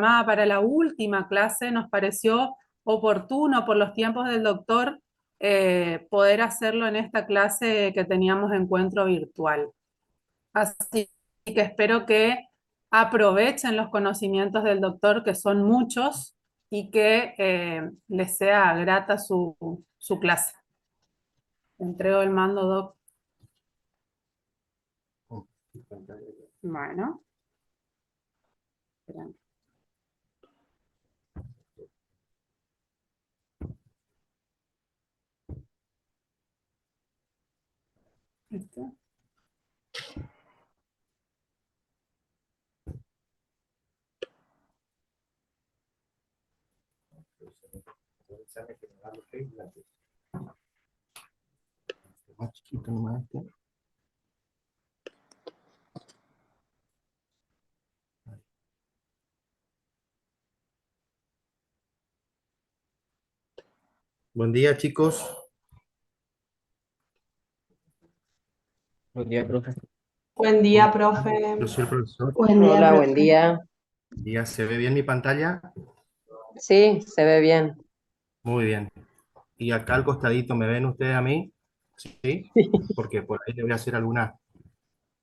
programada para la última clase, nos pareció oportuno por los tiempos del doctor poder hacerlo en esta clase que teníamos encuentro virtual. Así que espero que aprovechen los conocimientos del doctor, que son muchos, y que les sea grata su clase. Entrego el mando, doc. Bueno. Esperen. ¿Este? Más chiquito nomás este. Buen día, chicos. Buen día, profe. Buen día, profe. Yo soy el profesor. Buen día, Hola, buen profe. día. ¿Ya se ve bien mi pantalla? Sí, se ve bien. Muy bien. Y acá al costadito, ¿me ven ustedes a mí? Sí. Porque por ahí le voy a hacer algunas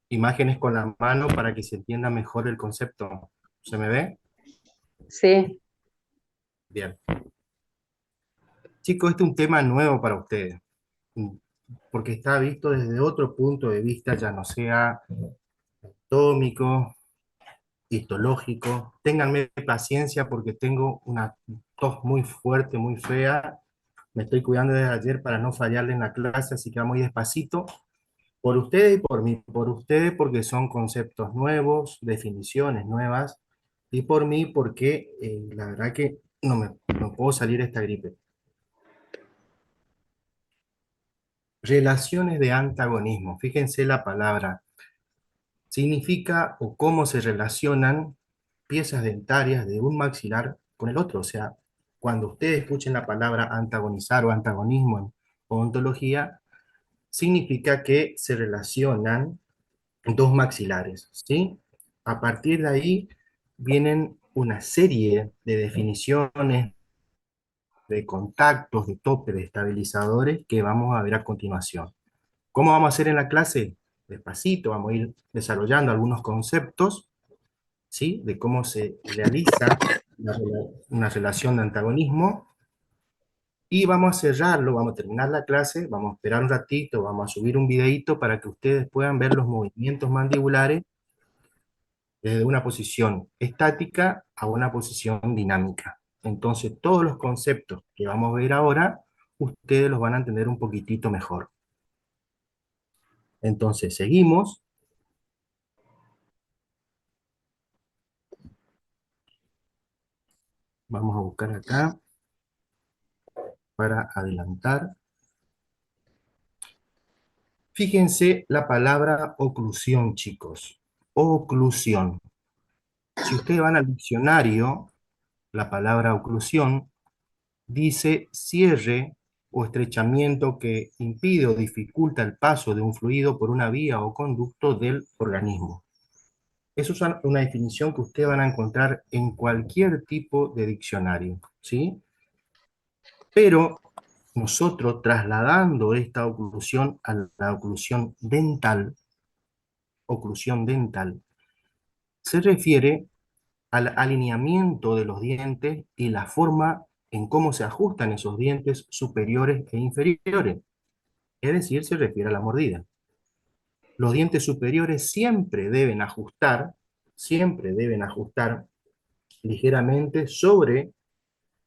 imágenes con la mano para que se entienda mejor el concepto. ¿Se me ve? Sí, Bien. Chicos, este es un tema nuevo para ustedes, porque está visto desde otro punto de vista, ya no sea atómico, histológico. Ténganme paciencia porque tengo una tos muy fuerte, muy fea. Me estoy cuidando desde ayer para no fallarle en la clase, así que vamos muy despacito. Por ustedes y por mí. Por ustedes porque son conceptos nuevos, definiciones nuevas, y por mí porque la verdad que no puedo salir de esta gripe. Relaciones de antagonismo. Fíjense la palabra. Significa o cómo se relacionan piezas dentarias de un maxilar con el otro. O sea, cuando ustedes escuchen la palabra antagonizar o antagonismo en odontología, significa que se relacionan dos maxilares, ¿sí? A partir de ahí vienen una serie de definiciones, de contactos, de tope, de estabilizadores que vamos a ver a continuación. ¿Cómo vamos a hacer en la clase? Despacito, vamos a ir desarrollando algunos conceptos, ¿sí? De cómo se realiza una relación de antagonismo, y vamos a cerrarlo, vamos a terminar la clase, vamos a esperar un ratito, vamos a subir un videito para que ustedes puedan ver los movimientos mandibulares desde una posición estática a una posición dinámica. Entonces, todos los conceptos que vamos a ver ahora, ustedes los van a entender un poquitito mejor. Entonces, seguimos. Vamos a buscar acá para adelantar. Fíjense la palabra oclusión, chicos. Oclusión. Si ustedes van al diccionario, la palabra oclusión dice cierre o estrechamiento que impide o dificulta el paso de un fluido por una vía o conducto del organismo. Eso es una definición que ustedes van a encontrar en cualquier tipo de diccionario, ¿sí? Pero nosotros, trasladando esta oclusión a la oclusión dental, se refiere al alineamiento de los dientes y la forma en cómo se ajustan esos dientes superiores e inferiores. Es decir, se refiere a la mordida. Los dientes superiores siempre deben ajustar ligeramente sobre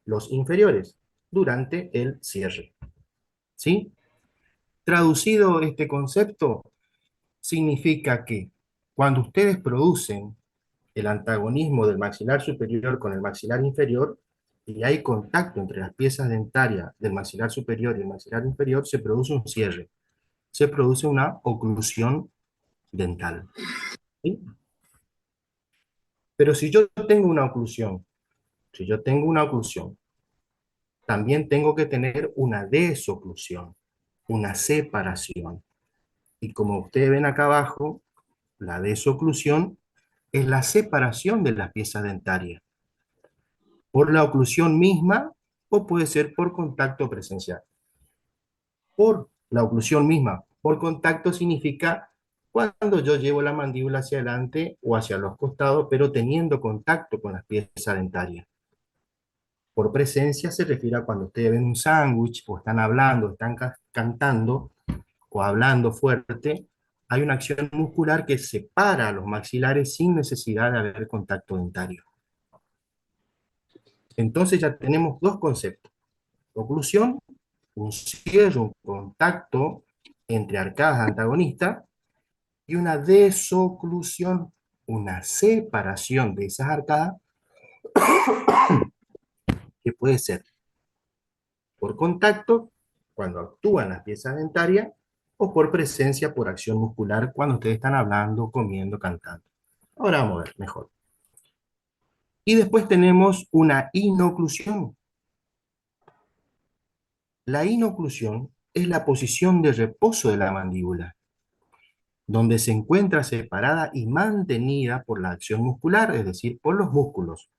los inferiores durante el cierre. ¿Sí? Traducido este concepto, significa que cuando ustedes producen el antagonismo del maxilar superior con el maxilar inferior, y hay contacto entre las piezas dentarias del maxilar superior y el maxilar inferior, se produce un cierre, se produce una oclusión dental. ¿Sí? Pero si yo tengo una oclusión, también tengo que tener una desoclusión, una separación. Y como ustedes ven acá abajo, la desoclusión es la separación de las piezas dentarias. por la oclusión misma o puede ser por contacto presencial. Por la oclusión misma, por contacto significa cuando yo llevo la mandíbula hacia adelante o hacia los costados, pero teniendo contacto con las piezas dentarias. Por presencia se refiere a cuando ustedes ven un sándwich, o están hablando, están cantando, o hablando fuerte, hay una acción muscular que separa los maxilares sin necesidad de haber contacto dentario. Entonces ya tenemos dos conceptos. Oclusión, un cierre, un contacto entre arcadas antagonistas, y una desoclusión, una separación de esas arcadas, que puede ser por contacto, cuando actúan las piezas dentarias, o por presencia, por acción muscular, cuando ustedes están hablando, comiendo, cantando. Ahora vamos a ver mejor. Y después tenemos una inoclusión. La inoclusión es la posición de reposo de la mandíbula, donde se encuentra separada y mantenida por la acción muscular, es decir, por los músculos.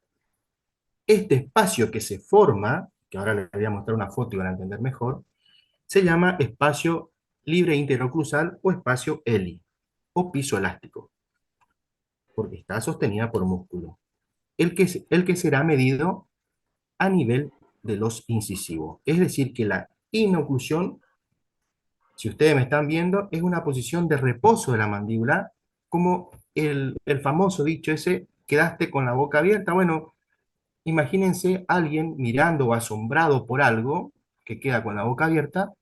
Este espacio que se forma, que ahora les voy a mostrar una foto y van a entender mejor, se llama espacio libre interoclusal o espacio ELI, o piso elástico, porque está sostenida por músculo, el que será medido a nivel de los incisivos. Es decir, que la inoclusión, si ustedes me están viendo, es una posición de reposo de la mandíbula, como el famoso dicho ese, quedaste con la boca abierta. Bueno, imagínense a alguien mirando o asombrado por algo que queda con la boca abierta.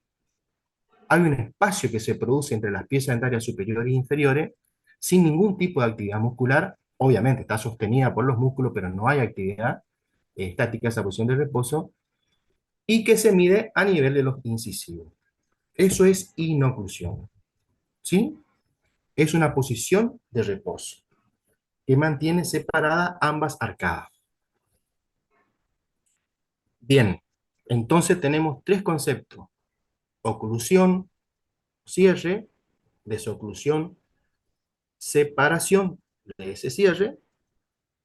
Hay un espacio que se produce entre las piezas dentarias superiores e inferiores sin ningún tipo de actividad muscular. Obviamente está sostenida por los músculos, pero no hay actividad estática, esa posición de reposo, y que se mide a nivel de los incisivos. Eso es inoclusión, ¿sí? Es una posición de reposo que mantiene separadas ambas arcadas. Bien, entonces tenemos tres conceptos: oclusión, cierre; desoclusión, separación de ese cierre;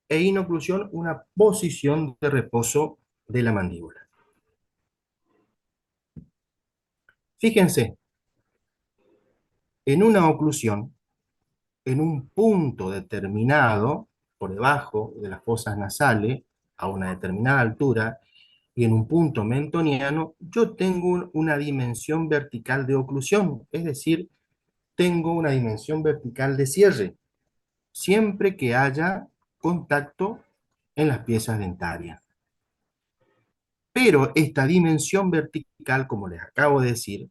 e inoclusión, una posición de reposo de la mandíbula. Fíjense, en una oclusión, en un punto determinado, por debajo de las fosas nasales, a una determinada altura, y en un punto mentoniano, yo tengo una dimensión vertical de oclusión, es decir, tengo una dimensión vertical de cierre, siempre que haya contacto en las piezas dentarias. Pero esta dimensión vertical, como les acabo de decir,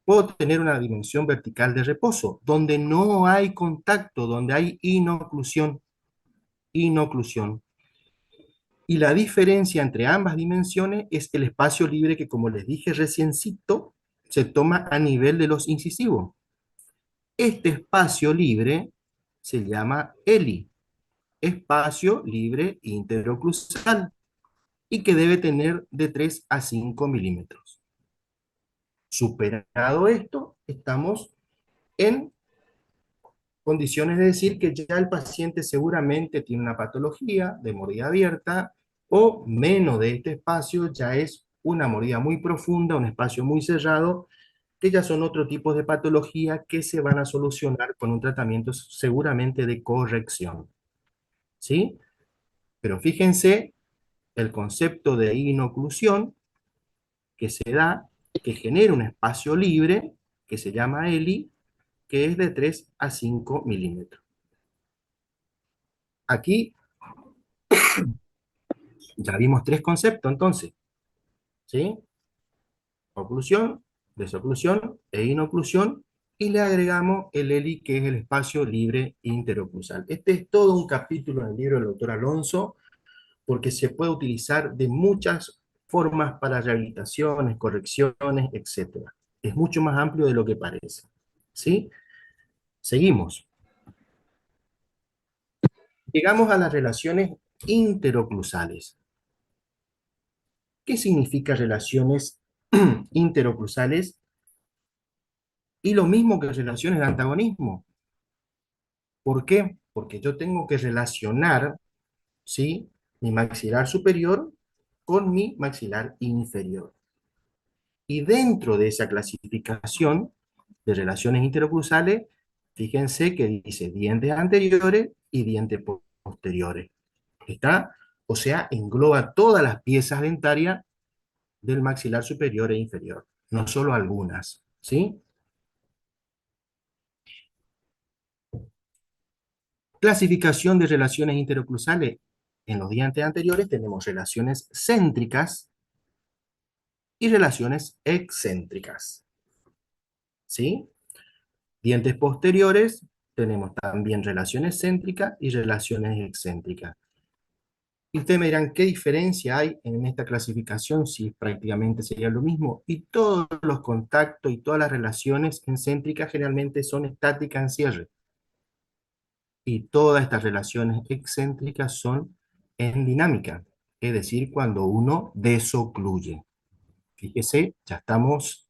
puedo tener una dimensión vertical de reposo, donde no hay contacto, donde hay inoclusión. Inoclusión. Y la diferencia entre ambas dimensiones es el espacio libre que, como les dije reciencito, se toma a nivel de los incisivos. Este espacio libre se llama ELI, espacio libre interoclusal, y que debe tener de 3 a 5 milímetros. Superado esto, estamos en condiciones de decir que ya el paciente seguramente tiene una patología de mordida abierta, o menos de este espacio ya es una mordida muy profunda, un espacio muy cerrado, que ya son otro tipo de patología que se van a solucionar con un tratamiento seguramente de corrección. ¿Sí? Pero fíjense el concepto de inoclusión que se da, que genera un espacio libre, que se llama ELI, que es de 3 a 5 milímetros. Aquí ya vimos tres conceptos entonces, ¿sí? Oclusión, desoclusión e inoclusión, y le agregamos el ELI, que es el espacio libre interoclusal. Este es todo un capítulo en el libro del doctor Alonso, porque se puede utilizar de muchas formas para rehabilitaciones, correcciones, etc. Es mucho más amplio de lo que parece, ¿sí? Seguimos. Llegamos a las relaciones interoclusales. ¿Qué significa relaciones interoclusales? Y lo mismo que relaciones de antagonismo. ¿Por qué? Porque yo tengo que relacionar, ¿sí?, mi maxilar superior con mi maxilar inferior. Y dentro de esa clasificación de relaciones interocruzales, fíjense que dice dientes anteriores y dientes posteriores. ¿Está? O sea, engloba todas las piezas dentarias del maxilar superior e inferior, no solo algunas, ¿sí? Clasificación de relaciones interocruzales. En los dientes anteriores tenemos relaciones céntricas y relaciones excéntricas, ¿sí? Dientes posteriores tenemos también relaciones céntricas y relaciones excéntricas. Y ustedes me dirán, ¿qué diferencia hay en esta clasificación? Si prácticamente sería lo mismo. Y todos los contactos y todas las relaciones excéntricas generalmente son estáticas en cierre. Y todas estas relaciones excéntricas son en dinámica, es decir, cuando uno desocluye. Fíjese, ya estamos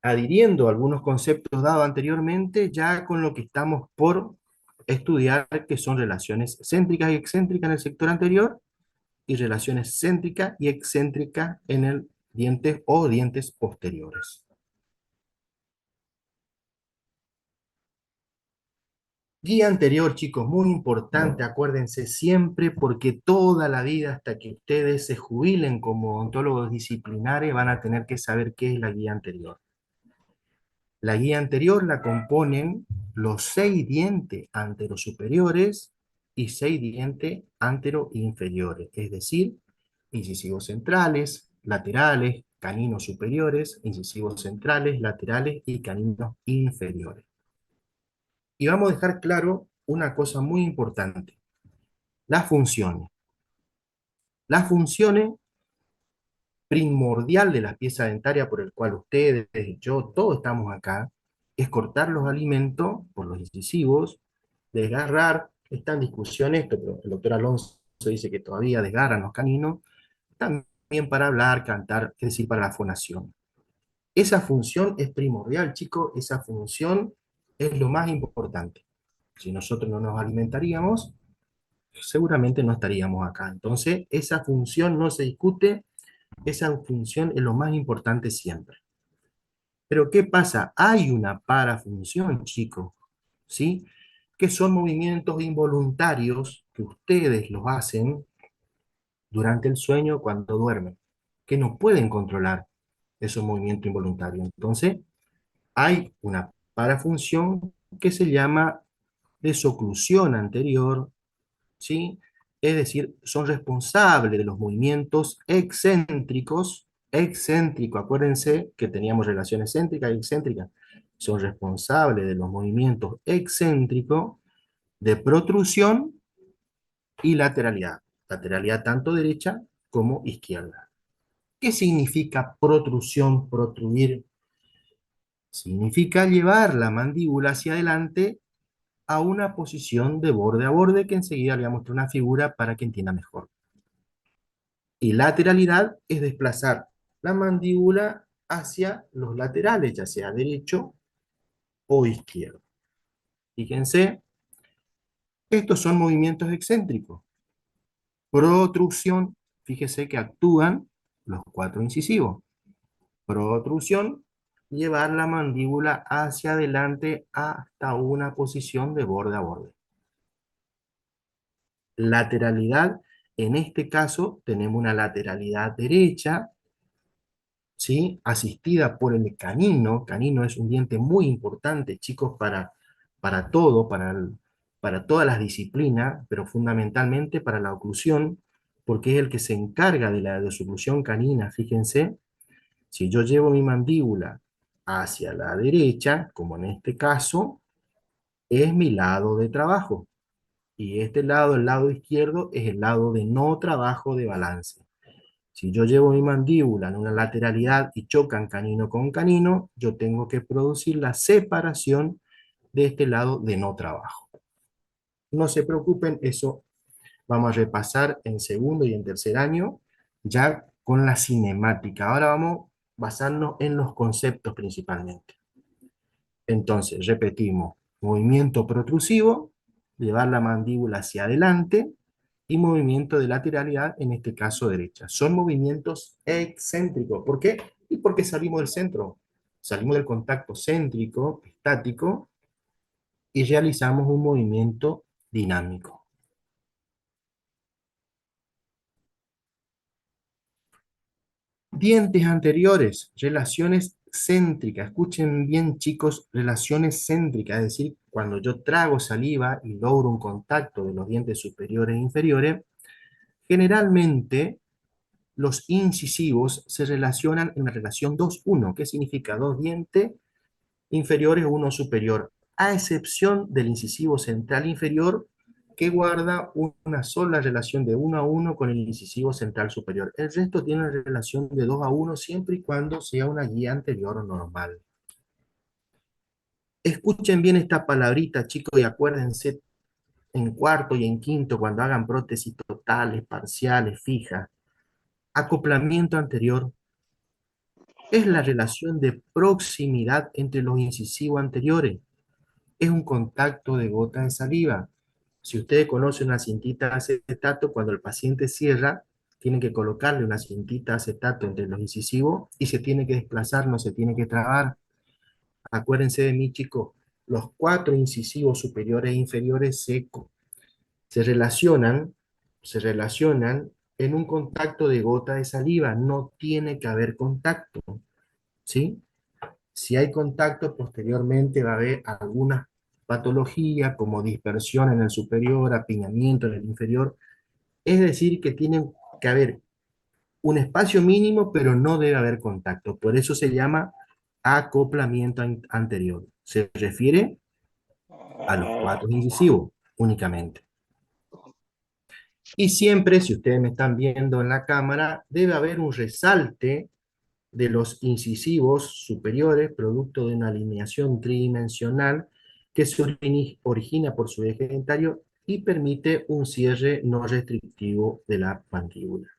adhiriendo algunos conceptos dados anteriormente, ya con lo que estamos por estudiar, que son relaciones céntricas y excéntricas en el sector anterior, y relaciones céntricas y excéntricas en el diente o dientes posteriores. Guía anterior, chicos, muy importante, acuérdense siempre, porque toda la vida hasta que ustedes se jubilen como odontólogos disciplinares van a tener que saber qué es la guía anterior. La guía anterior la componen los 6 dientes anterosuperiores y 6 dientes anteroinferiores, es decir, incisivos centrales, laterales, caninos superiores, incisivos centrales, laterales y caninos inferiores. Y vamos a dejar claro una cosa muy importante, las funciones. Las funciones primordial de la pieza dentaria por el cual ustedes, yo, todos estamos acá, es cortar los alimentos por los incisivos, desgarrar, está en discusión esto, pero el doctor Alonso dice que todavía desgarran los caninos, también para hablar, cantar, es decir, para la fonación. Esa función es primordial, chicos, esa función es lo más importante. Si nosotros no nos alimentaríamos, seguramente no estaríamos acá. Entonces, esa función no se discute, esa función es lo más importante siempre. Pero ¿qué pasa? Hay una parafunción, chicos, ¿sí? Que son movimientos involuntarios que ustedes los hacen durante el sueño cuando duermen, que no pueden controlar esos movimientos involuntarios. Entonces, hay una parafunción que se llama desoclusión anterior, ¿sí? Es decir, son responsables de los movimientos excéntricos, acuérdense que teníamos relaciones céntricas y excéntricas, son responsables de los movimientos excéntricos de protrusión y lateralidad tanto derecha como izquierda. ¿Qué significa protrusión, protruir? Significa llevar la mandíbula hacia adelante a una posición de borde a borde, que enseguida le voy a mostrar una figura para que entienda mejor. Y lateralidad es desplazar la mandíbula hacia los laterales, ya sea derecho o izquierdo. Fíjense, estos son movimientos excéntricos. Protrusión, fíjese que actúan los 4 incisivos. Protrusión, llevar la mandíbula hacia adelante hasta una posición de borde a borde. Lateralidad, en este caso tenemos una lateralidad derecha, ¿sí? Asistida por el canino. Canino es un diente muy importante, chicos, para todo, para todas las disciplinas, pero fundamentalmente para la oclusión, porque es el que se encarga de la desoclusión canina. Fíjense, si yo llevo mi mandíbula hacia la derecha, como en este caso, es mi lado de trabajo. Y este lado, el lado izquierdo, es el lado de no trabajo de balance. Si yo llevo mi mandíbula en una lateralidad y chocan canino con canino, yo tengo que producir la separación de este lado de no trabajo. No se preocupen, eso vamos a repasar en segundo y en tercer año, ya con la cinemática. Ahora vamos a basarnos en los conceptos principalmente. Entonces, repetimos, movimiento protrusivo, llevar la mandíbula hacia adelante, y movimiento de lateralidad, en este caso derecha. Son movimientos excéntricos. ¿Por qué? Y porque salimos del centro. Salimos del contacto céntrico, estático, y realizamos un movimiento dinámico. Dientes anteriores, relaciones céntricas. Escuchen bien, chicos, relaciones céntricas, es decir, cuando yo trago saliva y logro un contacto de los dientes superiores e inferiores, generalmente los incisivos se relacionan en la relación 2-1. ¿Qué significa? Dos dientes inferiores, uno superior, a excepción del incisivo central inferior, que guarda una sola relación de 1-1 con el incisivo central superior. El resto tiene una relación de 2-1 siempre y cuando sea una guía anterior normal. Escuchen bien esta palabrita, chicos, y acuérdense en cuarto y en quinto, cuando hagan prótesis totales, parciales, fijas. Acoplamiento anterior es la relación de proximidad entre los incisivos anteriores. Es un contacto de gota de saliva. Si ustedes conocen una cintita de acetato, cuando el paciente cierra, tienen que colocarle una cintita de acetato entre los incisivos y se tiene que desplazar, no se tiene que trabar. Acuérdense de mí, chicos, los 4 incisivos superiores e inferiores se relacionan, se relacionan en un contacto de gota de saliva. No tiene que haber contacto, ¿sí? Si hay contacto, posteriormente va a haber algunas patologías como dispersión en el superior, apiñamiento en el inferior. Es decir, que tienen que haber un espacio mínimo, pero no debe haber contacto. Por eso se llama acoplamiento anterior. Se refiere a los 4 incisivos únicamente. Y siempre, si ustedes me están viendo en la cámara, debe haber un resalte de los incisivos superiores, producto de una alineación tridimensional que se origina por su eje dentario y permite un cierre no restrictivo de la mandíbula.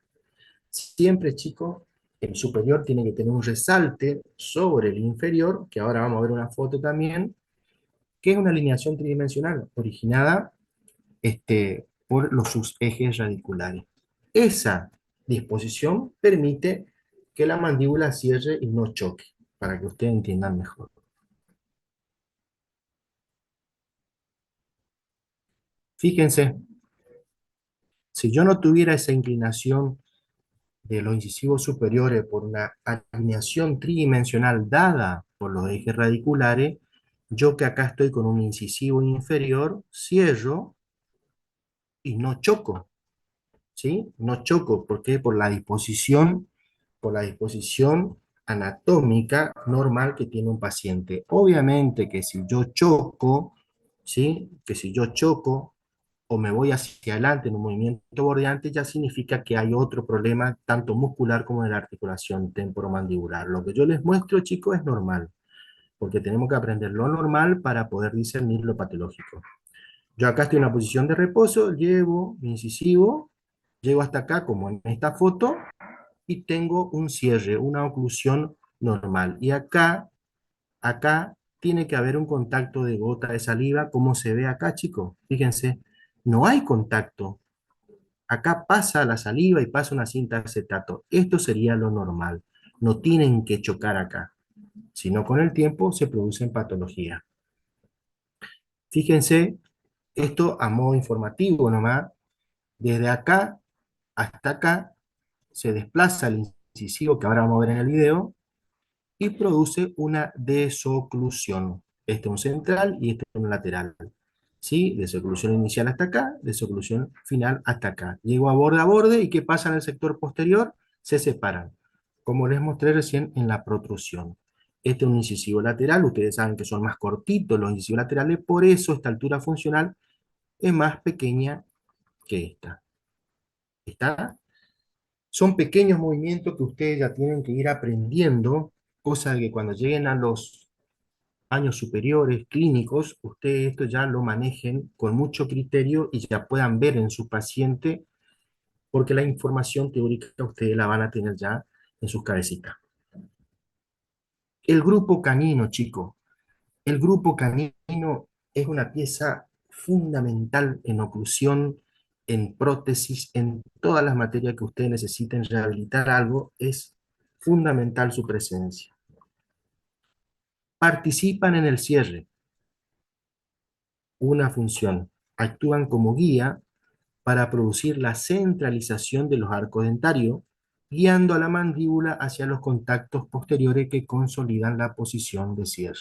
Siempre, chicos, el superior tiene que tener un resalte sobre el inferior, que ahora vamos a ver una foto también, que es una alineación tridimensional originada por sus ejes radiculares. Esa disposición permite que la mandíbula cierre y no choque, para que ustedes entiendan mejor. Fíjense, si yo no tuviera esa inclinación de los incisivos superiores por una alineación tridimensional dada por los ejes radiculares, yo que acá estoy con un incisivo inferior, cierro y no choco, ¿sí? No choco, ¿por qué? Por la disposición anatómica normal que tiene un paciente. Obviamente que si yo choco, ¿sí? Que si yo choco o me voy hacia adelante en un movimiento bordeante, ya significa que hay otro problema, tanto muscular como de la articulación temporomandibular. Lo que yo les muestro, chicos, es normal, porque tenemos que aprender lo normal para poder discernir lo patológico. Yo acá estoy en una posición de reposo, llevo mi incisivo, llego hasta acá, como en esta foto, y tengo un cierre, una oclusión normal. Y acá tiene que haber un contacto de gota de saliva, como se ve acá, chicos. Fíjense, no hay contacto. Acá pasa la saliva y pasa una cinta de acetato. Esto sería lo normal. No tienen que chocar acá, sino con el tiempo se producen patologías. Fíjense, esto a modo informativo nomás, desde acá hasta acá se desplaza el incisivo que ahora vamos a ver en el video y produce una desoclusión. Este es un central y este es un lateral. ¿Sí? Desoclusión inicial hasta acá, desoclusión final hasta acá. Llego a borde y ¿qué pasa en el sector posterior? Se separan, como les mostré recién en la protrusión. Este es un incisivo lateral, ustedes saben que son más cortitos los incisivos laterales, por eso esta altura funcional es más pequeña que esta. ¿Está? Son pequeños movimientos que ustedes ya tienen que ir aprendiendo, cosa de que cuando lleguen a los años superiores clínicos, ustedes esto ya lo manejen con mucho criterio y ya puedan ver en su paciente, porque la información teórica ustedes la van a tener ya en sus cabecitas. El grupo canino, chicos. El grupo canino es una pieza fundamental en oclusión en prótesis, en todas las materias que ustedes necesiten rehabilitar algo, es fundamental su presencia. Participan en el cierre, una función. Actúan como guía para producir la centralización de los arcos dentarios, guiando a la mandíbula hacia los contactos posteriores que consolidan la posición de cierre.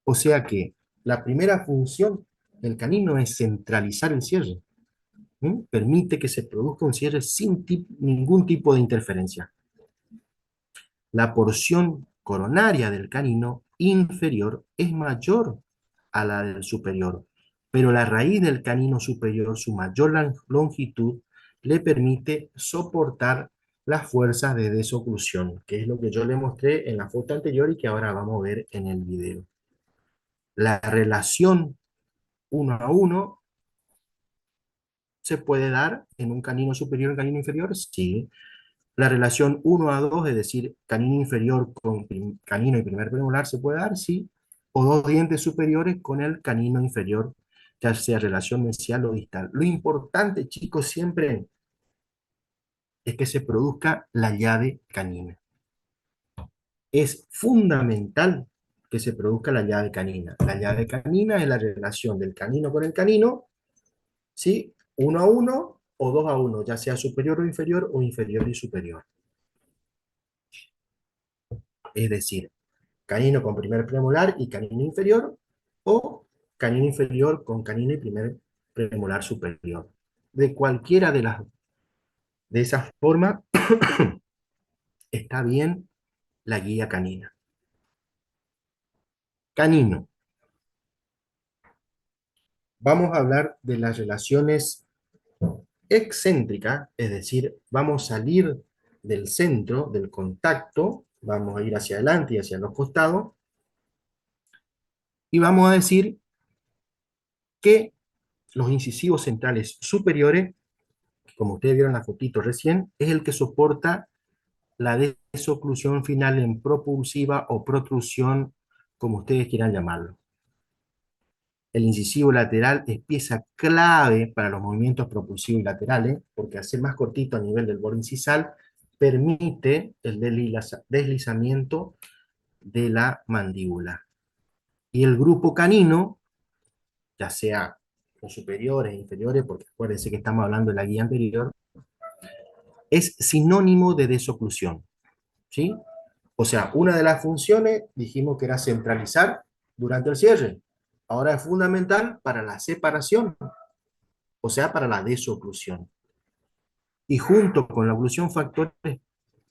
O sea que la primera función del canino es centralizar el cierre. Permite que se produzca un cierre sin ningún tipo de interferencia. La porción coronaria del canino inferior es mayor a la del superior, pero la raíz del canino superior, su mayor longitud, le permite soportar las fuerzas de desoclusión, que es lo que yo le mostré en la foto anterior y que ahora vamos a ver en el video. La relación 1 a 1 se puede dar en un canino superior y un canino inferior, sí. La relación 1 a 2, es decir, canino inferior con canino y primer premolar, se puede dar, sí. O dos dientes superiores con el canino inferior, ya sea relación mesial o distal. Lo importante, chicos, siempre es que se produzca la llave canina. Es fundamental que se produzca la llave canina. La llave canina es la relación del canino con el canino, ¿sí? 1 a 1 o 2 a 1, ya sea superior o inferior y superior. Es decir, canino con primer premolar y canino inferior, o canino inferior con canino y primer premolar superior. De cualquiera de esas formas está bien la guía canina. Canino. Vamos a hablar de las relaciones excéntricas, es decir, vamos a salir del centro, del contacto, vamos a ir hacia adelante y hacia los costados, y vamos a decir que los incisivos centrales superiores, como ustedes vieron en la fotito recién, es el que soporta la desoclusión final en propulsiva o protrusión, como ustedes quieran llamarlo. El incisivo lateral es pieza clave para los movimientos propulsivos y laterales, porque al ser más cortito a nivel del borde incisal, permite el deslizamiento de la mandíbula. Y el grupo canino, ya sea los superiores e inferiores, porque acuérdense que estamos hablando de la guía anterior, es sinónimo de desoclusión, ¿sí? O sea, una de las funciones dijimos que era centralizar durante el cierre. Ahora es fundamental para la separación, o sea, para la desoclusión. Y junto con la oclusión, factores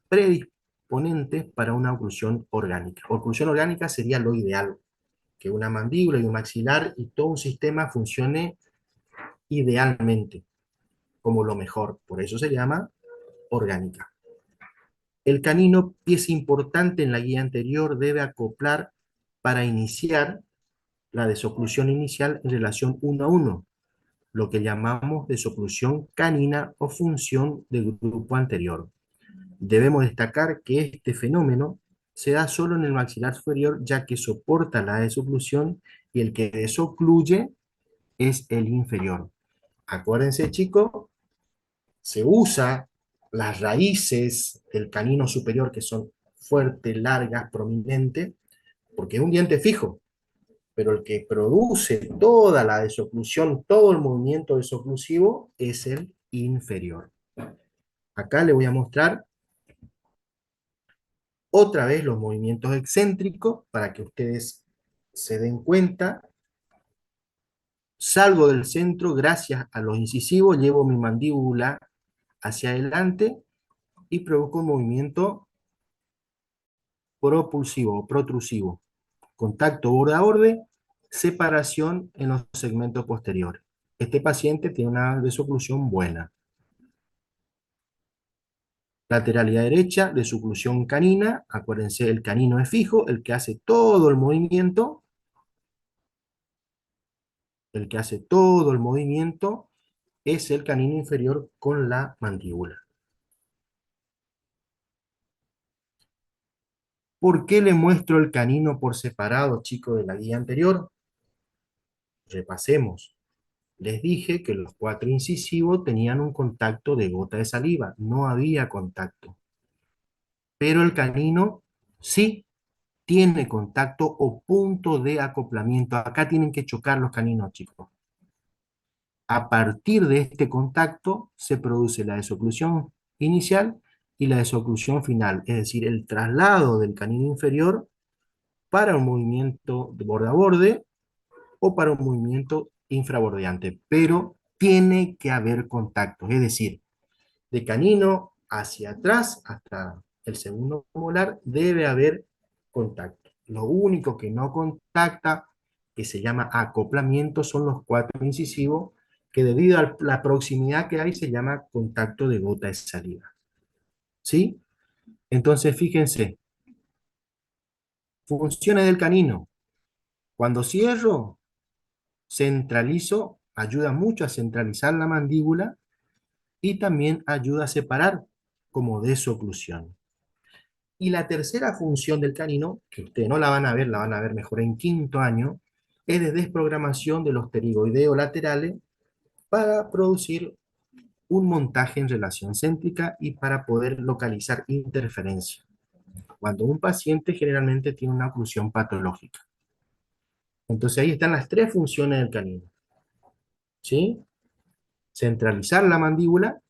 predisponentes para una oclusión orgánica. Oclusión orgánica sería lo ideal, que una mandíbula y un maxilar y todo un sistema funcione idealmente, como lo mejor. Por eso se llama orgánica. El canino, pieza importante en la guía anterior, debe acoplar para iniciar la desoclusión inicial en relación 1 a 1, lo que llamamos desoclusión canina o función del grupo anterior. Debemos destacar que este fenómeno se da solo en el maxilar superior, ya que soporta la desoclusión y el que desocluye es el inferior. Acuérdense, chicos, se usa las raíces del canino superior, que son fuertes, largas, prominentes, porque es un diente fijo, pero el que produce toda la desoclusión, todo el movimiento desoclusivo, es el inferior. Acá le voy a mostrar otra vez los movimientos excéntricos para que ustedes se den cuenta. Salgo del centro, gracias a los incisivos, llevo mi mandíbula hacia adelante y provoco un movimiento propulsivo o protrusivo. Contacto borde a borde, separación en los segmentos posteriores. Este paciente tiene una desoclusión buena. Lateralidad derecha, desoclusión canina. Acuérdense, el canino es fijo, el que hace todo el movimiento. El que hace todo el movimiento es el canino inferior con la mandíbula. ¿Por qué le muestro el canino por separado, chicos, de la guía anterior? Repasemos. Les dije que los cuatro incisivos tenían un contacto de gota de saliva, no había contacto. Pero el canino sí tiene contacto o punto de acoplamiento. Acá tienen que chocar los caninos, chicos. A partir de este contacto se produce la desoclusión inicial y la desoclusión final, es decir, el traslado del canino inferior para un movimiento de borde a borde o para un movimiento infrabordeante, pero tiene que haber contacto, es decir, de canino hacia atrás hasta el segundo molar debe haber contacto. Lo único que no contacta, que se llama acoplamiento, son los cuatro incisivos, que debido a la proximidad que hay se llama contacto de gota de saliva. ¿Sí? Entonces, fíjense, funciones del canino. Cuando cierro, centralizo, ayuda mucho a centralizar la mandíbula y también ayuda a separar como desoclusión. Y la tercera función del canino, que ustedes no la van a ver, la van a ver mejor en quinto año, es de desprogramación de los pterigoideos laterales para producir un montaje en relación céntrica y para poder localizar interferencia. Cuando un paciente generalmente tiene una oclusión patológica. Entonces ahí están las tres funciones del canino. ¿Sí? Centralizar la mandíbula,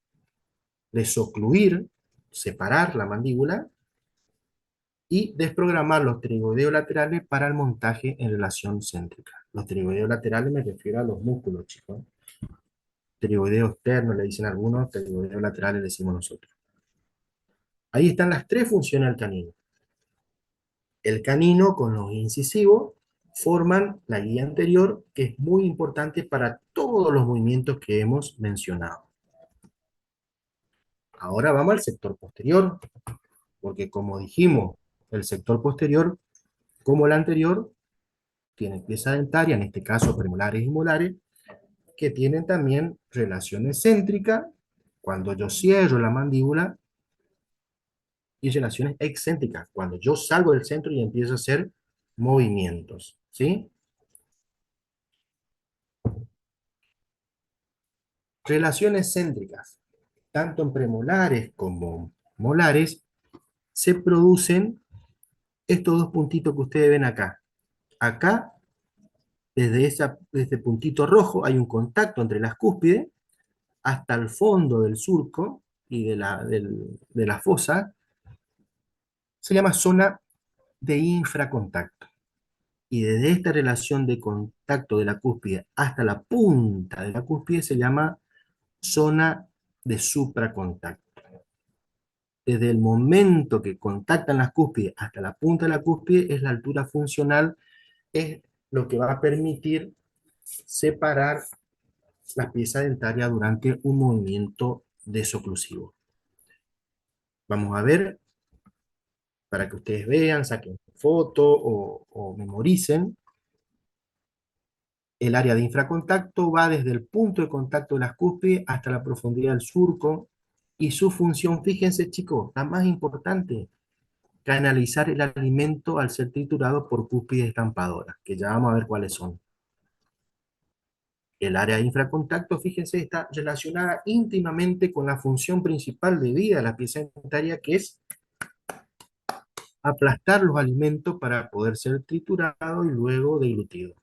desocluir, separar la mandíbula y desprogramar los pterigoideos laterales para el montaje en relación céntrica. Los pterigoideos laterales me refiero a los músculos, chicos. Pterigoideo externo le dicen algunos, pterigoideos laterales le decimos nosotros. Ahí están las tres funciones del canino. El canino con los incisivos forman la guía anterior, que es muy importante para todos los movimientos que hemos mencionado. Ahora vamos al sector posterior, porque como dijimos, el sector posterior, como el anterior, tiene pieza dentaria, en este caso premolares y molares, que tienen también relaciones céntricas, cuando yo cierro la mandíbula, y relaciones excéntricas, cuando yo salgo del centro y empiezo a hacer movimientos, ¿sí? Relaciones céntricas, tanto en premolares como molares, se producen estos dos puntitos que ustedes ven acá. Acá, desde este puntito rojo, hay un contacto entre las cúspides hasta el fondo del surco y de la fosa, se llama zona de infracontacto. Y desde esta relación de contacto de la cúspide hasta la punta de la cúspide se llama zona de supracontacto. Desde el momento que contactan las cúspides hasta la punta de la cúspide es la altura funcional, es lo que va a permitir separar la pieza dentaria durante un movimiento desoclusivo. Vamos a ver, para que ustedes vean, saquen foto o memoricen. El área de infracontacto va desde el punto de contacto de las cúspides hasta la profundidad del surco, y su función, fíjense chicos, la más importante, canalizar el alimento al ser triturado por cúspides estampadoras, que ya vamos a ver cuáles son. El área de infracontacto, fíjense, está relacionada íntimamente con la función principal de vida de la pieza dentaria, que es aplastar los alimentos para poder ser triturado y luego deglutido.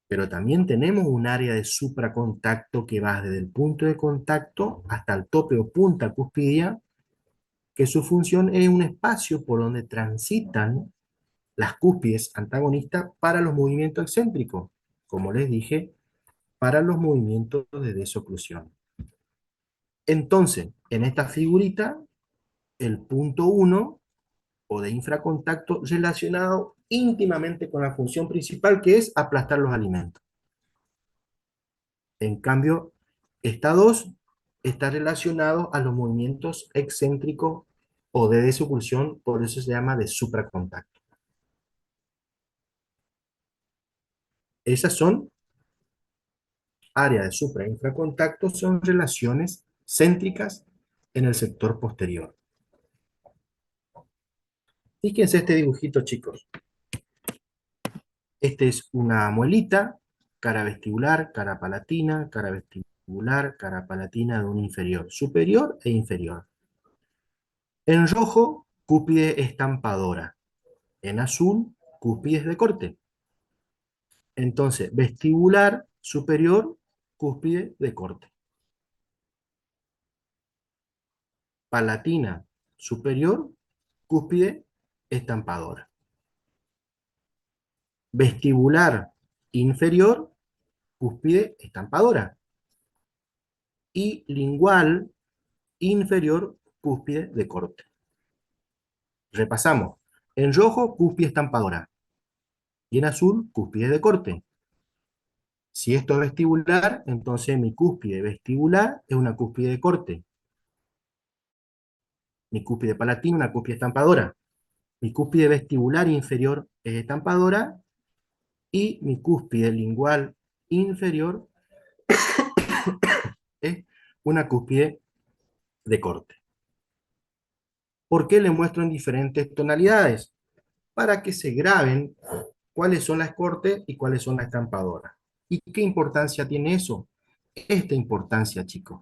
Pero también tenemos un área de supracontacto que va desde el punto de contacto hasta el tope o punta cuspidia, que su función es un espacio por donde transitan las cúspides antagonistas para los movimientos excéntricos, como les dije, para los movimientos de desoclusión. Entonces, en esta figurita, el punto 1 o de infracontacto relacionado íntimamente con la función principal, que es aplastar los alimentos. En cambio, esta 2 está relacionado a los movimientos excéntricos o de desoclusión, por eso se llama de supracontacto. Esas son áreas de supra e infracontacto, son relaciones céntricas en el sector posterior. Fíjense este dibujito, chicos. Este es una muelita cara vestibular, cara palatina, cara vestibular, cara palatina de un inferior, superior e inferior. En rojo, cúspide estampadora. En azul, cúspides de corte. Entonces, vestibular superior, cúspide de corte. Palatina superior, cúspide estampadora. Vestibular inferior, cúspide estampadora. Y lingual inferior, cúspide de corte. Repasamos. En rojo, cúspide estampadora. Y en azul, cúspide de corte. Si esto es vestibular, entonces mi cúspide vestibular es una cúspide de corte. Mi cúspide palatina, una cúspide estampadora. Mi cúspide vestibular inferior es estampadora y mi cúspide lingual inferior es una cúspide de corte. ¿Por qué le muestro en diferentes tonalidades? Para que se graben cuáles son las cortes y cuáles son las estampadoras. ¿Y qué importancia tiene eso? Esta importancia, chicos.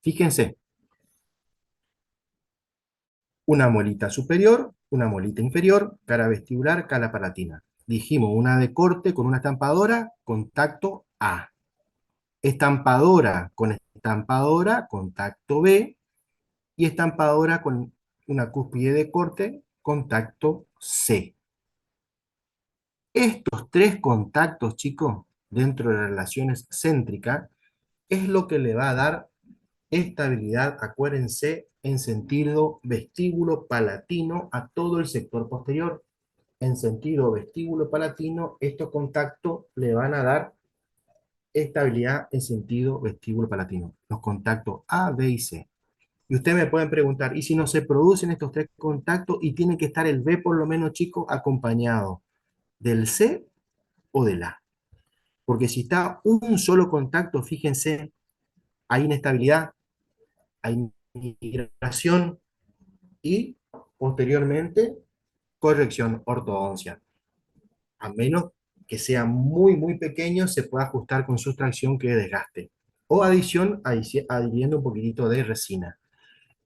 Fíjense, una muelita superior, una muelita inferior, cara vestibular, cara palatina. Dijimos, una de corte con una estampadora, contacto A. Estampadora con estampadora, contacto B. Y estampadora con una cúspide de corte, contacto C. Estos tres contactos, chicos, dentro de las relaciones céntricas, es lo que le va a dar estabilidad, acuérdense, en sentido vestíbulo palatino a todo el sector posterior. En sentido vestíbulo palatino, estos contactos le van a dar estabilidad en sentido vestíbulo palatino. Los contactos A, B y C. Y ustedes me pueden preguntar, ¿y si no se producen estos tres contactos y tiene que estar el B por lo menos, chicos, acompañado del C o del A? Porque si está un solo contacto, fíjense, hay inestabilidad, hay migración y posteriormente corrección ortodoncia. A menos que sea muy, muy pequeño, se puede ajustar con sustracción que desgaste. O adición, adhiriendo un poquitito de resina.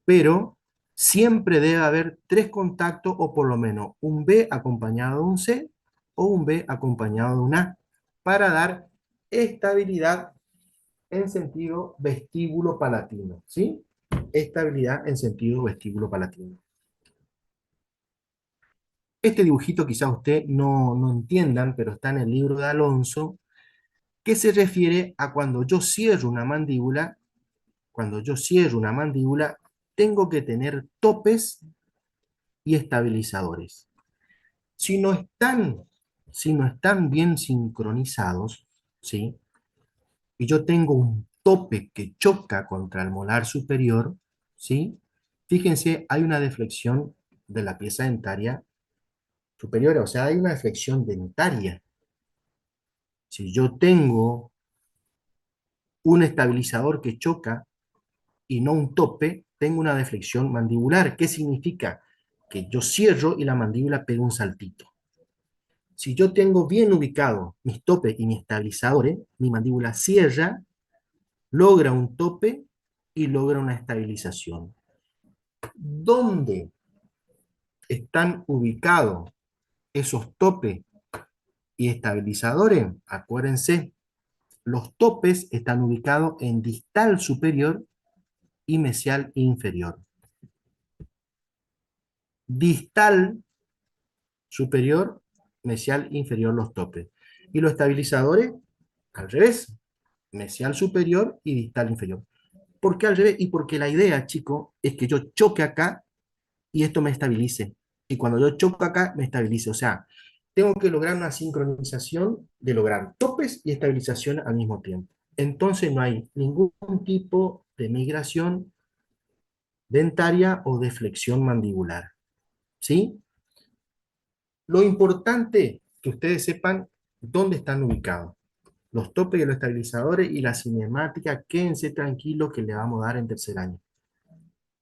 Pero siempre debe haber tres contactos o por lo menos un B acompañado de un C o un B acompañado de un A para dar estabilidad en sentido vestíbulo palatino, ¿sí? Estabilidad en sentido vestíbulo palatino. Este dibujito quizá usted no entiendan, pero está en el libro de Alonso, que se refiere a cuando yo cierro una mandíbula, tengo que tener topes y estabilizadores. Si no están, si no están bien sincronizados, ¿sí? Y yo tengo un tope que choca contra el molar superior, ¿sí? Fíjense, hay una deflexión de la pieza dentaria superior, o sea, hay una deflexión dentaria. Si yo tengo un estabilizador que choca y no un tope, tengo una deflexión mandibular. ¿Qué significa? Que yo cierro y la mandíbula pega un saltito. Si yo tengo bien ubicados mis topes y mis estabilizadores, mi mandíbula cierra, logra un tope y logra una estabilización. ¿Dónde están ubicados esos topes y estabilizadores? Acuérdense, los topes están ubicados en distal superior y mesial inferior. Distal superior, mesial inferior los topes. Y los estabilizadores, al revés, mesial superior y distal inferior. ¿Por qué al revés? Y porque la idea, chico, es que yo choque acá y esto me estabilice. Y cuando yo choco acá, me estabilice. O sea, tengo que lograr una sincronización de lograr topes y estabilización al mismo tiempo. Entonces no hay ningún tipo de migración dentaria o de flexión mandibular. ¿Sí? Lo importante que ustedes sepan dónde están ubicados. Los topes y los estabilizadores y la cinemática, quédense tranquilos que le vamos a dar en tercer año.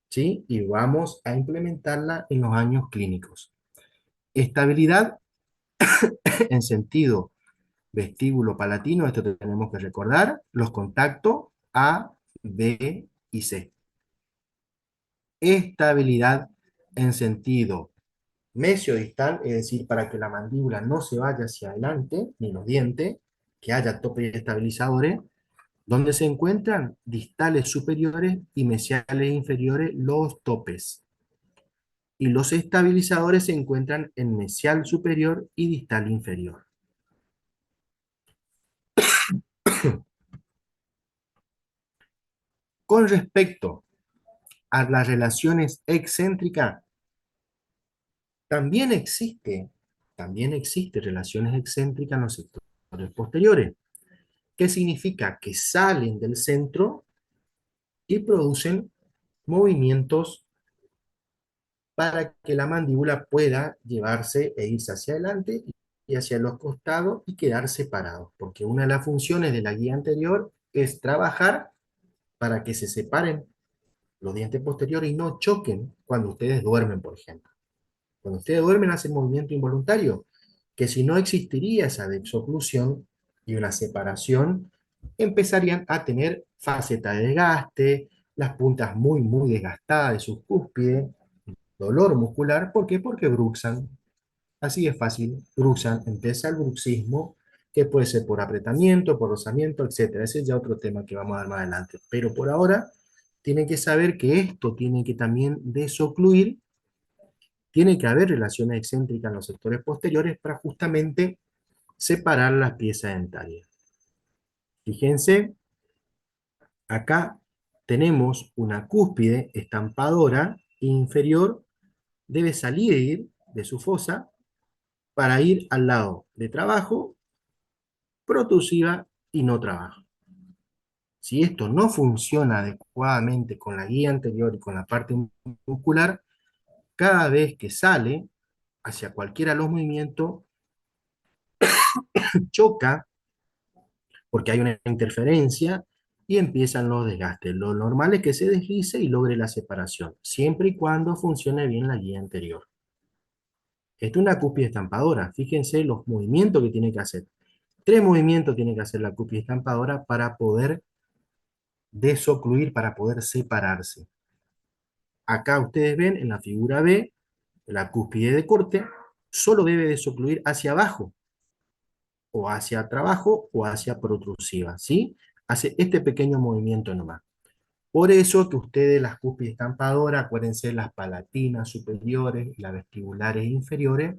¿Sí? Y vamos a implementarla en los años clínicos. Estabilidad en sentido vestíbulo palatino, esto tenemos que recordar, los contactos A, B y C. Estabilidad en sentido mesiodistal, es decir, para que la mandíbula no se vaya hacia adelante, ni los dientes, que haya topes estabilizadores, donde se encuentran distales superiores y mesiales inferiores los topes. Y los estabilizadores se encuentran en mesial superior y distal inferior. Con respecto a las relaciones excéntricas, también existe relaciones excéntricas en los sectores posteriores. ¿Qué significa? Que salen del centro y producen movimientos para que la mandíbula pueda llevarse e irse hacia adelante y hacia los costados y quedar separados, porque una de las funciones de la guía anterior es trabajar para que se separen los dientes posteriores y no choquen cuando ustedes duermen, por ejemplo. Cuando ustedes duermen hacen movimiento involuntario, que si no existiría esa desoclusión y una separación, empezarían a tener faceta de desgaste, las puntas muy desgastadas de sus cúspides, dolor muscular. ¿Por qué? Porque bruxan. Así es fácil, bruxan, empieza el bruxismo, que puede ser por apretamiento, por rozamiento, etcétera. Ese es ya otro tema que vamos a dar más adelante. Pero por ahora, tienen que saber que esto tiene que también desocluir, tiene que haber relaciones excéntricas en los sectores posteriores para justamente separar las piezas dentarias. Fíjense, acá tenemos una cúspide estampadora inferior, debe salir de su fosa para ir al lado de trabajo, protrusiva y no trabajo. Si esto no funciona adecuadamente con la guía anterior y con la parte muscular, cada vez que sale hacia cualquiera de los movimientos, choca porque hay una interferencia y empiezan los desgastes. Lo normal es que se deslice y logre la separación, siempre y cuando funcione bien la guía anterior. Esto es una cúspide estampadora. Fíjense los movimientos que tiene que hacer. 3 movimientos tiene que hacer la cúspide estampadora para poder desocluir, para poder separarse. Acá ustedes ven en la figura B, la cúspide de corte solo debe desocluir hacia abajo, o hacia trabajo, o hacia protrusiva, ¿sí? Hace este pequeño movimiento nomás. Por eso que ustedes las cúspides estampadoras, acuérdense las palatinas superiores y las vestibulares inferiores,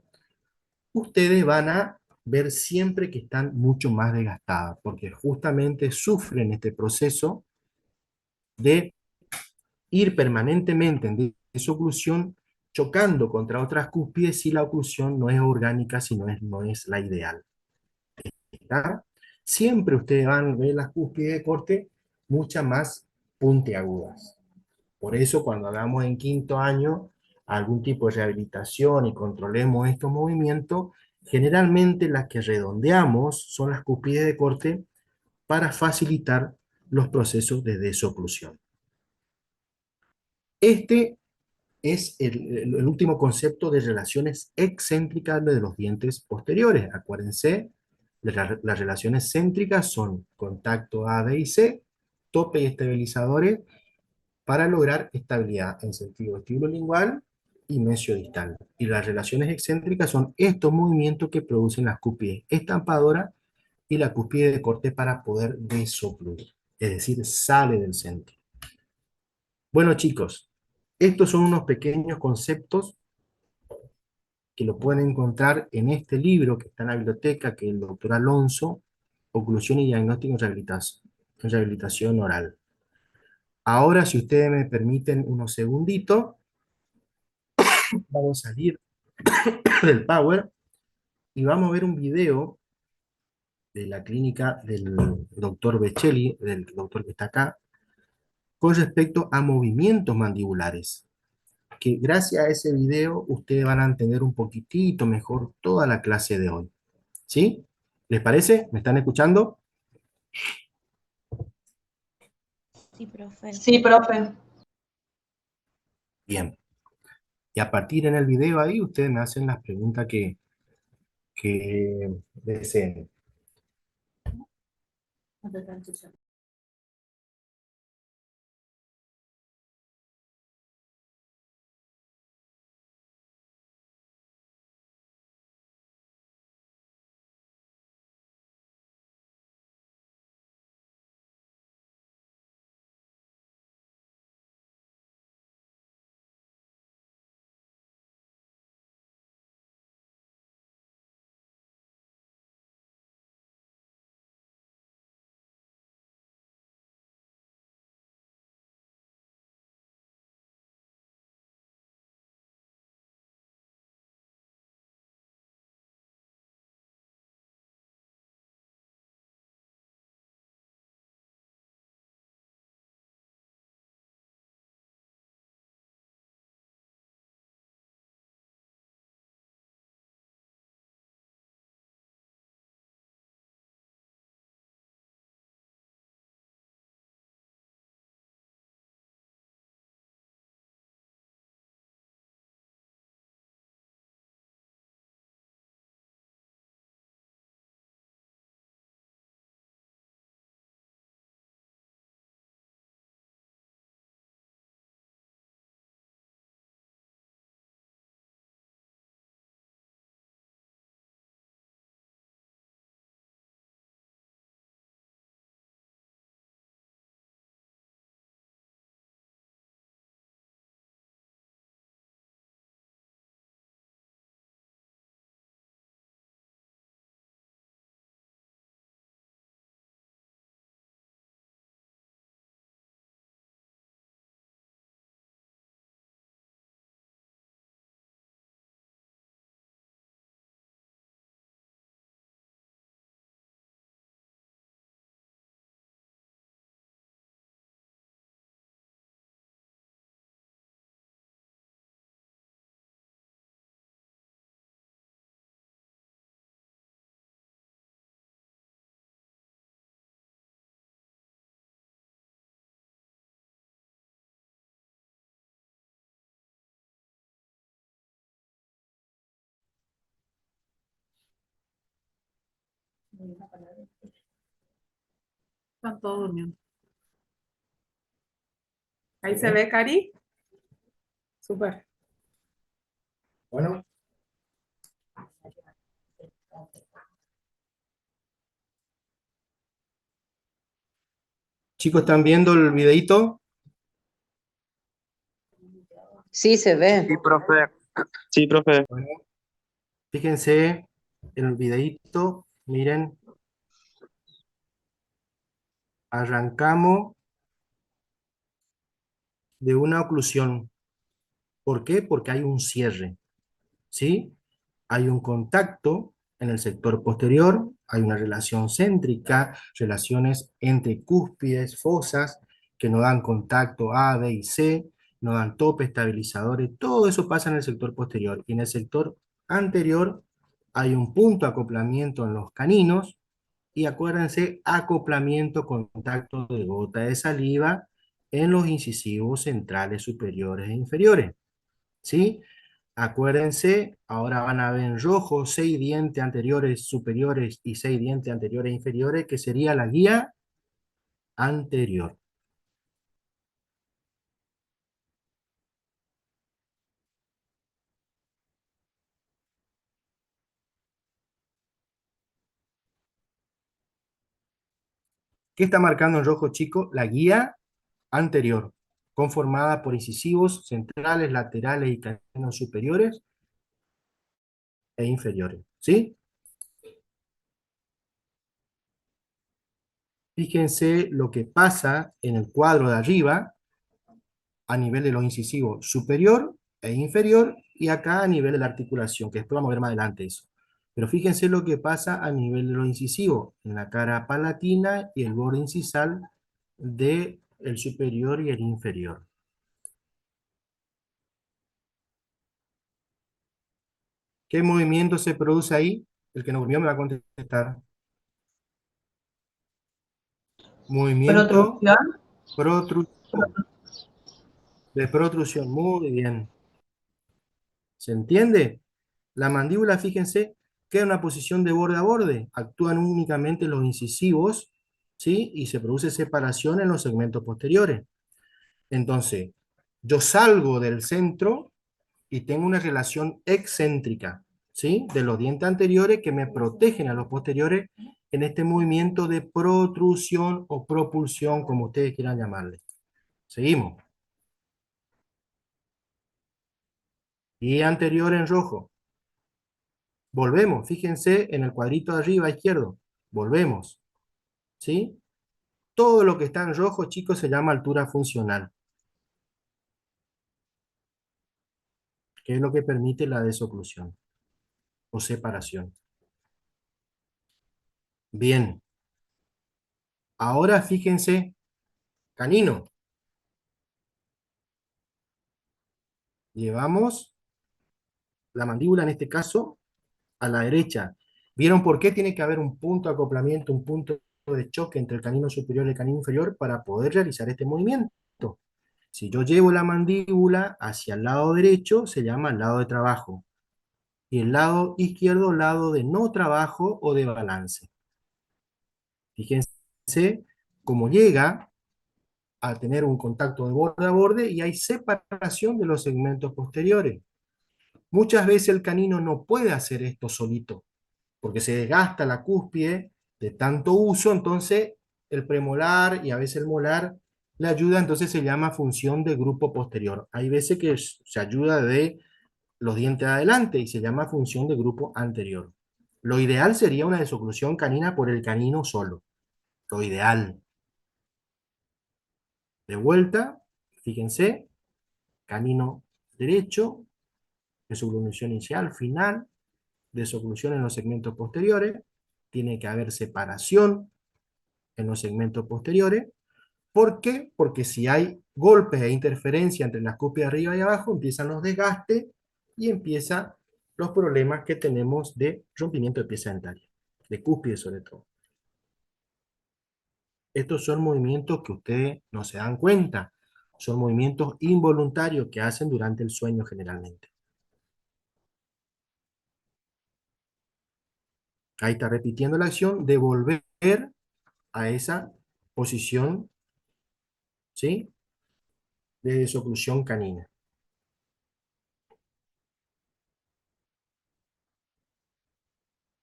ustedes van a ver siempre que están mucho más desgastadas, porque justamente sufren este proceso de ir permanentemente en desoclusión, chocando contra otras cúspides si la oclusión no es orgánica, si no es la ideal. ¿Está? Siempre ustedes van a ver las cúspides de corte muchas más puntiagudas. Por eso cuando hagamos en quinto año algún tipo de rehabilitación y controlemos estos movimientos, generalmente las que redondeamos son las cúspides de corte para facilitar los procesos de desoclusión. Este es el último concepto de relaciones excéntricas de los dientes posteriores. Acuérdense, las relaciones céntricas son contacto A, B y C, tope y estabilizadores para lograr estabilidad en sentido vestibulolingual y mesiodistal. Y las relaciones excéntricas son estos movimientos que producen las cúspides estampadoras y la cúspide de corte para poder desocluir, es decir, sale del centro. Bueno, chicos, estos son unos pequeños conceptos que lo pueden encontrar en este libro que está en la biblioteca, que es el doctor Alonso, Oclusión y Diagnóstico en Rehabilitación Oral. Ahora, si ustedes me permiten unos segunditos, vamos a salir del Power y vamos a ver un video de la clínica del doctor Beccelli, del doctor que está acá, con respecto a movimientos mandibulares, que gracias a ese video ustedes van a entender un poquitito mejor toda la clase de hoy. ¿Sí? ¿Les parece? ¿Me están escuchando? Sí, profe. Sí, profe. Bien. Y a partir en el video ahí ustedes me hacen las preguntas que deseen. Están todos durmiendo. Ahí se ve, Cari. Súper. Bueno, chicos, ¿están viendo el videito? Sí, se ve. Sí, profe. Sí, profe. Bueno, fíjense en el videito, miren, arrancamos de una oclusión. ¿Por qué? Porque hay un cierre, ¿sí? Hay un contacto en el sector posterior, hay una relación céntrica, relaciones entre cúspides, fosas, que no dan contacto A, B y C, no dan tope, estabilizadores, todo eso pasa en el sector posterior. Y en el sector anterior hay un punto de acoplamiento en los caninos, y acuérdense, acoplamiento, contacto de gota de saliva en los incisivos centrales superiores e inferiores, ¿sí? Acuérdense, ahora van a ver en rojo 6 dientes anteriores superiores y 6 dientes anteriores inferiores, que sería la guía anterior. ¿Qué está marcando en rojo, chicos? La guía anterior, conformada por incisivos centrales, laterales y caninos superiores e inferiores, ¿sí? Fíjense lo que pasa en el cuadro de arriba, a nivel de los incisivos superior e inferior, y acá a nivel de la articulación, que después vamos a ver más adelante eso. Pero fíjense lo que pasa a nivel de los incisivos, en la cara palatina y el borde incisal del superior y el inferior. ¿Qué movimiento se produce ahí? El que no durmió me va a contestar. Movimiento Protrusión. protrusión. De protrusión, muy bien. ¿Se entiende? La mandíbula, fíjense, queda en una posición de borde a borde. Actúan únicamente los incisivos ¿sí? Y se produce separación en los segmentos posteriores. Entonces, yo salgo del centro y tengo una relación excéntrica, ¿sí? De los dientes anteriores que me protegen a los posteriores en este movimiento de protrusión o propulsión, como ustedes quieran llamarle. Seguimos. Y anterior en rojo. Volvemos, fíjense en el cuadrito de arriba izquierdo. Volvemos, ¿sí? Todo lo que está en rojo, chicos, se llama altura funcional, que es lo que permite la desoclusión o separación. Bien, ahora fíjense, canino. Llevamos la mandíbula, en este caso, a la derecha. ¿Vieron por qué tiene que haber un punto de acoplamiento, un punto de choque entre el canino superior y el canino inferior para poder realizar este movimiento? Si yo llevo la mandíbula hacia el lado derecho, se llama el lado de trabajo. Y el lado izquierdo, lado de no trabajo o de balance. Fíjense cómo llega a tener un contacto de borde a borde y hay separación de los segmentos posteriores. Muchas veces el canino no puede hacer esto solito, porque se desgasta la cúspide de tanto uso, entonces el premolar y a veces el molar le ayuda, entonces se llama función de grupo posterior. Hay veces que se ayuda de los dientes de adelante y se llama función de grupo anterior. Lo ideal sería una desoclusión canina por el canino solo. Lo ideal. De vuelta, fíjense, canino derecho, desoclusión inicial, final, desoclusión en los segmentos posteriores, tiene que haber separación en los segmentos posteriores. ¿Por qué? Porque si hay golpes e interferencia entre las cúspides arriba y abajo, empiezan los desgastes y empiezan los problemas que tenemos de rompimiento de pieza dentaria, de cúspide sobre todo. Estos son movimientos que ustedes no se dan cuenta, son movimientos involuntarios que hacen durante el sueño generalmente. Ahí está repitiendo la acción de volver a esa posición, ¿sí?, de desoclusión canina.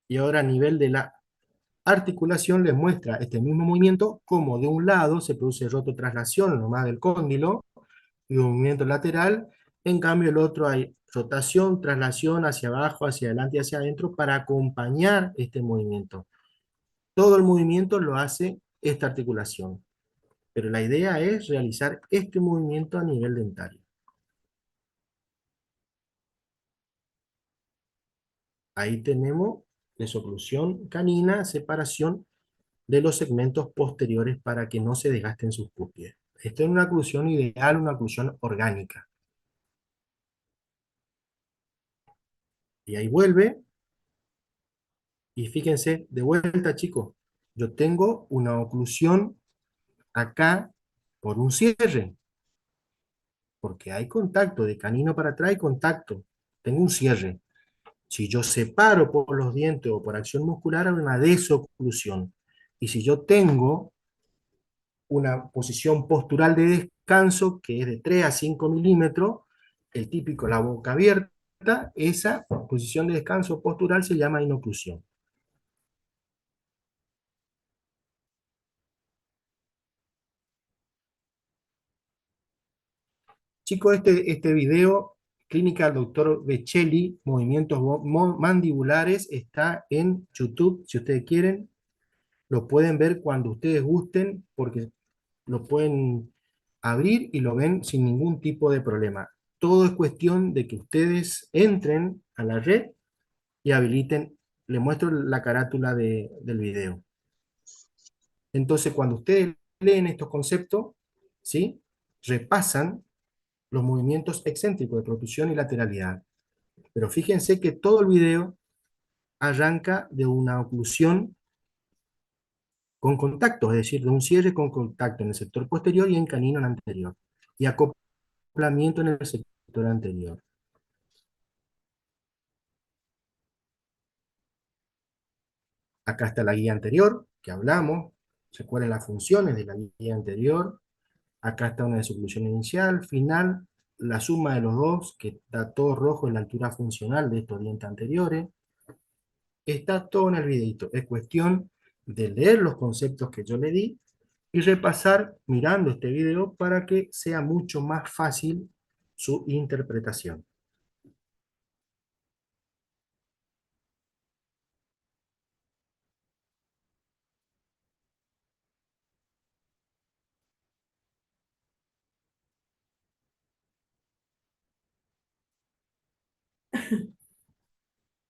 Y ahora a nivel de la articulación les muestra este mismo movimiento, como de un lado se produce rototraslación nomás del cóndilo y un movimiento lateral, en cambio el otro hay rotación, traslación hacia abajo, hacia adelante y hacia adentro para acompañar este movimiento. Todo el movimiento lo hace esta articulación, pero la idea es realizar este movimiento a nivel dentario. Ahí tenemos desoclusión canina, separación de los segmentos posteriores para que no se desgasten sus cúspides. Esta es una oclusión ideal, una oclusión orgánica. Y ahí vuelve, y fíjense, de vuelta chicos, yo tengo una oclusión acá por un cierre, porque hay contacto, de canino para atrás hay contacto, tengo un cierre. Si yo separo por los dientes o por acción muscular, hay una desoclusión. Y si yo tengo una posición postural de descanso que es de 3 a 5 milímetros, el típico, la boca abierta, esa posición de descanso postural se llama inoclusión. Chicos, este video, clínica del doctor Beccelli, movimientos mandibulares, está en YouTube, si ustedes quieren, lo pueden ver cuando ustedes gusten, porque lo pueden abrir y lo ven sin ningún tipo de problema. Todo es cuestión de que ustedes entren a la red y habiliten, les muestro la carátula del video. Entonces, cuando ustedes leen estos conceptos, ¿sí?, repasan los movimientos excéntricos de propulsión y lateralidad. Pero fíjense que todo el video arranca de una oclusión con contacto, es decir, de un cierre con contacto en el sector posterior y en canino en el anterior, y acoplamiento en el sector anterior. Acá está la guía anterior, que hablamos, Recuerden las funciones de la guía anterior. Acá está una solución inicial, final, la suma de los dos, que está todo rojo en la altura funcional de estos dientes anteriores. Está todo en el videito. Es cuestión de leer los conceptos que yo le di y repasar mirando este video para que sea mucho más fácil su interpretación.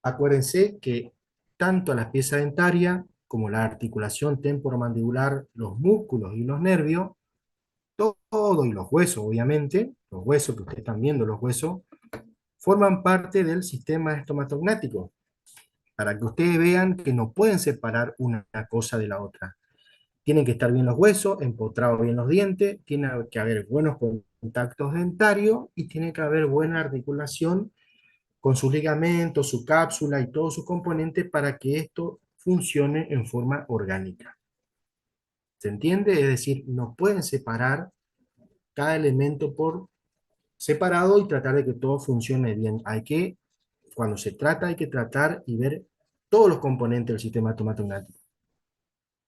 Acuérdense que tanto la pieza dentaria como la articulación temporomandibular, los músculos y los nervios, todo y los huesos, obviamente, los huesos que ustedes están viendo, los huesos, forman parte del sistema estomatognático, para que ustedes vean que no pueden separar una cosa de la otra. Tienen que estar bien los huesos, empotrados bien los dientes, tiene que haber buenos contactos dentarios y tiene que haber buena articulación con sus ligamentos, su cápsula y todos sus componentes para que esto funcione en forma orgánica. ¿Se entiende? Es decir, no pueden separar cada elemento por separado y tratar de que todo funcione bien. Cuando se trata, hay que tratar y ver todos los componentes del sistema estomatognático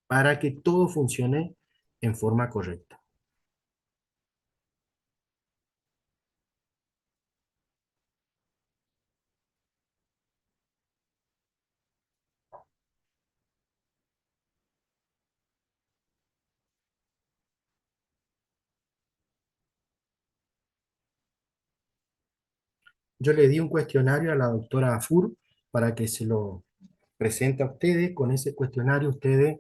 para que todo funcione en forma correcta. Yo le di un cuestionario a la doctora Afur para que se lo presente a ustedes. Con ese cuestionario ustedes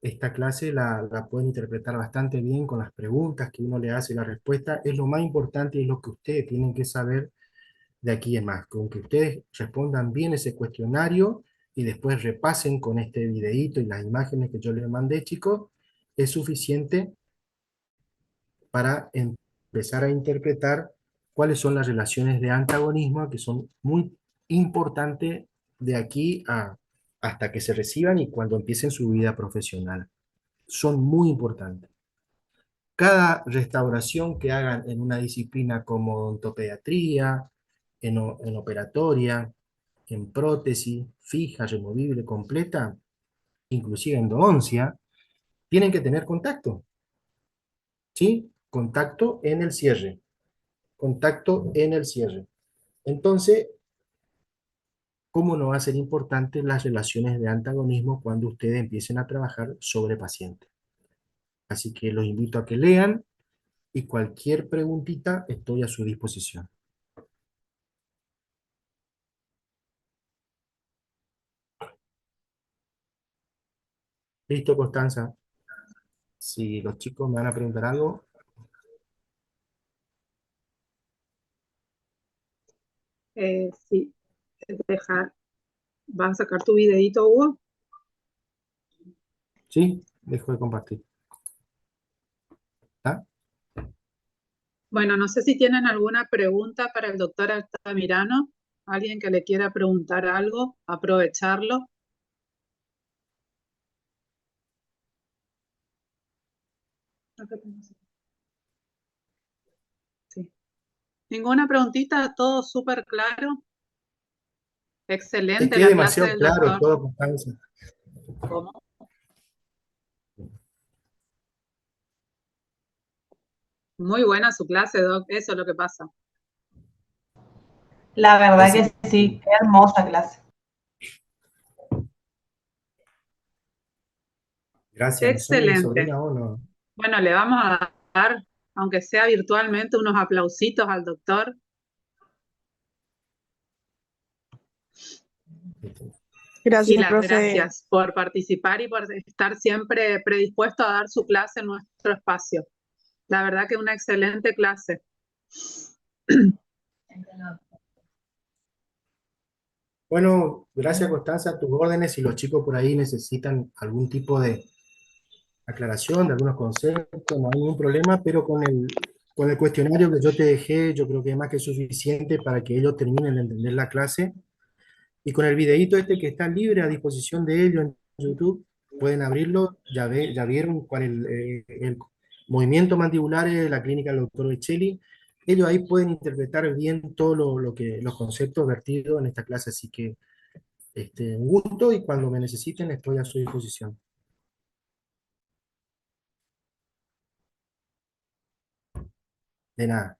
esta clase la pueden interpretar bastante bien con las preguntas que uno le hace y la respuesta. Es lo más importante y es lo que ustedes tienen que saber de aquí en más. Con que ustedes respondan bien ese cuestionario y después repasen con este videíto y las imágenes que yo les mandé, chicos, es suficiente para empezar a interpretar cuáles son las relaciones de antagonismo que son muy importantes de aquí hasta que se reciban y cuando empiecen su vida profesional. Son muy importantes. Cada restauración que hagan en una disciplina como odontopediatría, en operatoria, en prótesis fija, removible, completa, inclusive endodoncia, tienen que tener contacto, ¿sí? Contacto en el cierre. Contacto en el cierre. Entonces, ¿cómo no va a ser importante las relaciones de antagonismo cuando ustedes empiecen a trabajar sobre pacientes? Así que los invito a que lean y cualquier preguntita estoy a su disposición. Listo, Constanza. Si los chicos me van a preguntar algo, Sí, deja, ¿vas a sacar tu videito, Hugo? ¿sí? Dejo de compartir. ¿Está? Bueno, no sé si tienen alguna pregunta para el doctor Altamirano. Alguien que le quiera preguntar algo, aprovecharlo. Acá tenemos. Sí. ¿Ninguna preguntita? ¿Todo súper claro? Es Excelente que es la clase demasiado del claro doctor. todo, Constanza. ¿Cómo? Muy buena su clase, Doc. Eso es lo que pasa. La verdad Ese- que sí, qué hermosa clase. Gracias, ¿no son mi Excelente. sobrina o no? Bueno, le vamos a dar, aunque sea virtualmente, unos aplausitos al doctor. Y Gracias, las profe. gracias por participar y por estar siempre predispuesto a dar su clase en nuestro espacio. La verdad que una excelente clase. Bueno, gracias, Constanza, a tus órdenes. Si los chicos por ahí necesitan algún tipo de aclaración de algunos conceptos, no hay ningún problema, pero con el cuestionario que yo te dejé, yo creo que es más que suficiente para que ellos terminen de entender la clase. Y con el videíto este que está libre a disposición de ellos en YouTube, pueden abrirlo, ya vieron cuál es el movimiento mandibular de la clínica del doctor Beccelli. Ellos ahí pueden interpretar bien todo los conceptos vertidos en esta clase, así que un gusto y cuando me necesiten estoy a su disposición. De nada.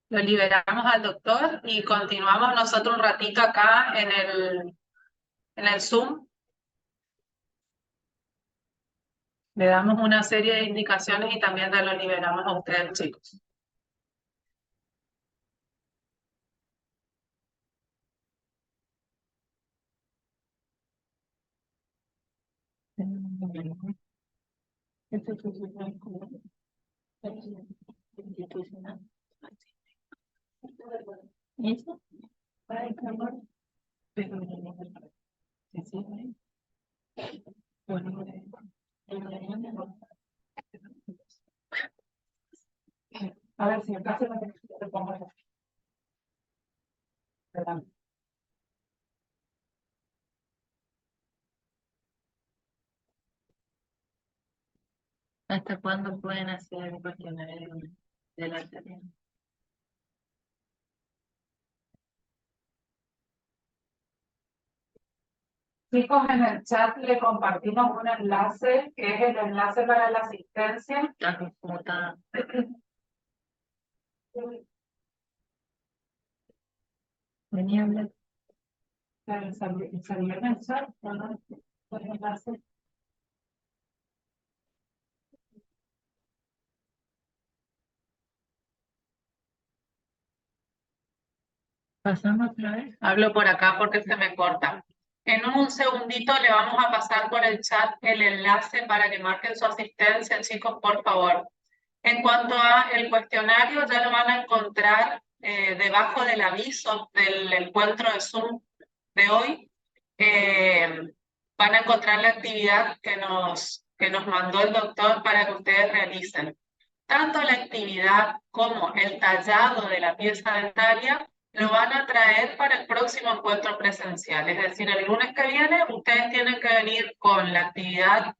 Lo liberamos al doctor y continuamos nosotros un ratito acá en el Zoom. Le damos una serie de indicaciones y también ya lo liberamos a ustedes, chicos. A ver, si acaso te pongo aquí. Perdón. ¿Hasta cuándo pueden hacer el cuestionario de la tarea? Chicos, en el chat le compartimos un enlace que es el enlace para la asistencia. ¿Cómo está? Venía a hablar. ¿Salió en el chat? ¿No? El enlace. ¿Pasamos otra vez? Hablo por acá porque se me corta. En un segundito le vamos a pasar por el chat el enlace para que marquen su asistencia, chicos, por favor. En cuanto a el cuestionario, ya lo van a encontrar debajo del aviso del encuentro de Zoom de hoy. Van a encontrar la actividad que nos mandó el doctor para que ustedes realicen. Tanto la actividad como el tallado de la pieza dentaria lo van a traer para el próximo encuentro presencial. Es decir, el lunes que viene ustedes tienen que venir con la actividad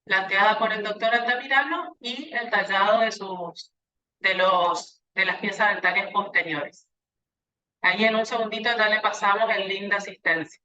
planteada por el doctor Altamirano y el tallado de las piezas dentarias posteriores. Ahí en un segundito ya le pasamos el link de asistencia.